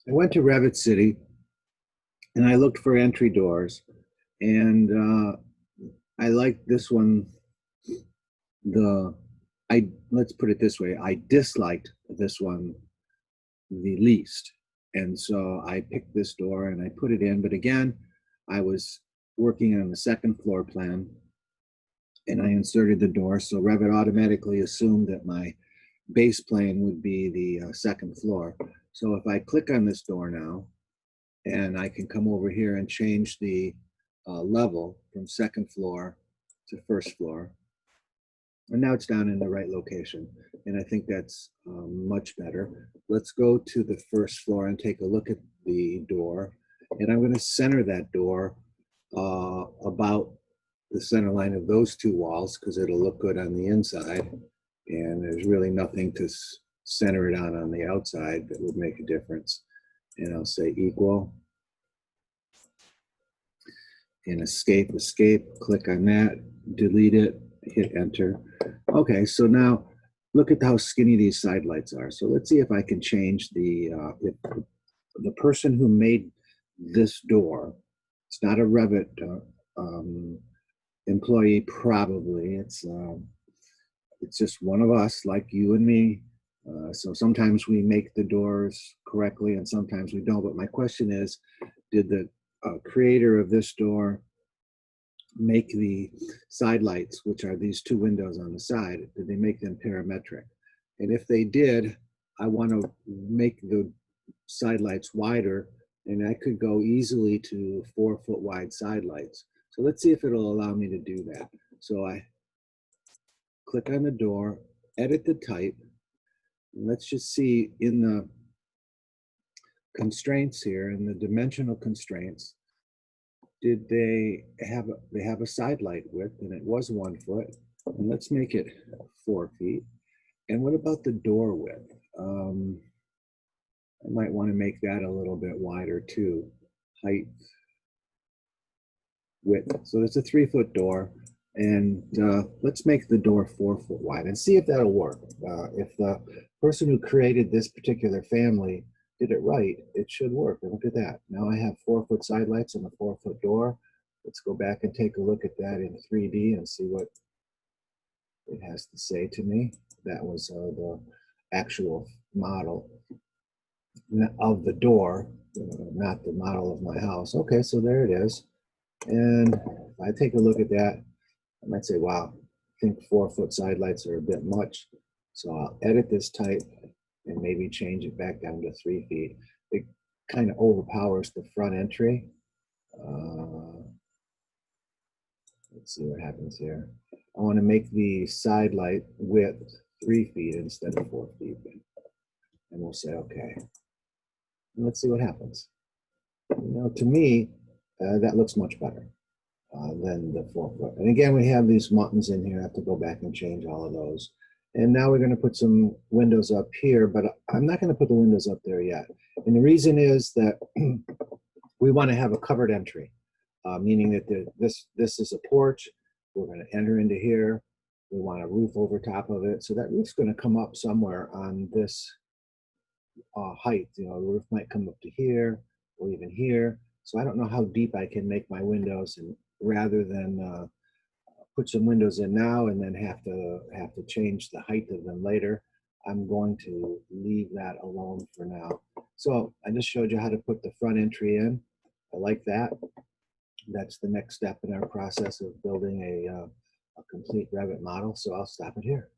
I went to Revit City and I looked for entry doors, and I like this one. The I Let's put it this way: I disliked this one the least, and so I picked this door and I put it in. But again, I was working on the second floor plan, and I inserted the door, so Revit automatically assumed that my base plane would be the second floor. So if I click on this door now, and I can come over here and change the level from second floor to first floor. And now it's down in the right location. And I think that's much better. Let's go to the first floor and take a look at the door. And I'm going to center that door about the center line of those two walls because it'll look good on the inside. And there's really nothing to center it on the outside that would make a difference. And I'll say equal. And escape, click on that, delete it, hit enter. Okay, so now look at how skinny these side lights are. So let's see if I can change if the person who made this door, it's not a Revit employee probably, it's just one of us like you and me. So sometimes we make the doors correctly and sometimes we don't. But my question is, did the creator of this door make the side lights, which are these two windows on the side, did they make them parametric? And if they did, I want to make the side lights wider, and I could go easily to 4-foot wide side lights. So let's see if it'll allow me to do that. So I click on the door, edit the type, and let's just see in the constraints here, in the dimensional constraints, did they have a side light width, and it was 1 foot, and let's make it 4 feet. And what about the door width? I might want to make that a little bit wider too. Height, width. So it's a 3-foot door, and let's make the door 4 foot wide and see if that'll work. If the person who created this particular family did it right, it should work. And look at that. Now I have 4-foot side lights and a 4-foot door. Let's go back and take a look at that in 3D and see what it has to say to me. That was the actual model of the door, not the model of my house. Okay, so there it is. And if I take a look at that, I might say, wow, I think 4-foot side lights are a bit much. So I'll edit this type and maybe change it back down to 3 feet. It kind of overpowers the front entry. Let's see what happens here. I want to make the side light width 3 feet instead of 4 feet. And we'll say, okay. And let's see what happens. To me, that looks much better than the 4-foot. And again, we have these buttons in here. I have to go back and change all of those. And now we're going to put some windows up here, but I'm not going to put the windows up there yet. And the reason is that we want to have a covered entry, meaning that this is a porch. We're going to enter into here. We want a roof over top of it. So that roof's going to come up somewhere on this height. The roof might come up to here or even here. So I don't know how deep I can make my windows, and rather than put some windows in now and then have to change the height of them later, I'm going to leave that alone for now. So I just showed you how to put the front entry in. I like that. That's the next step in our process of building a complete Revit model. So I'll stop it here.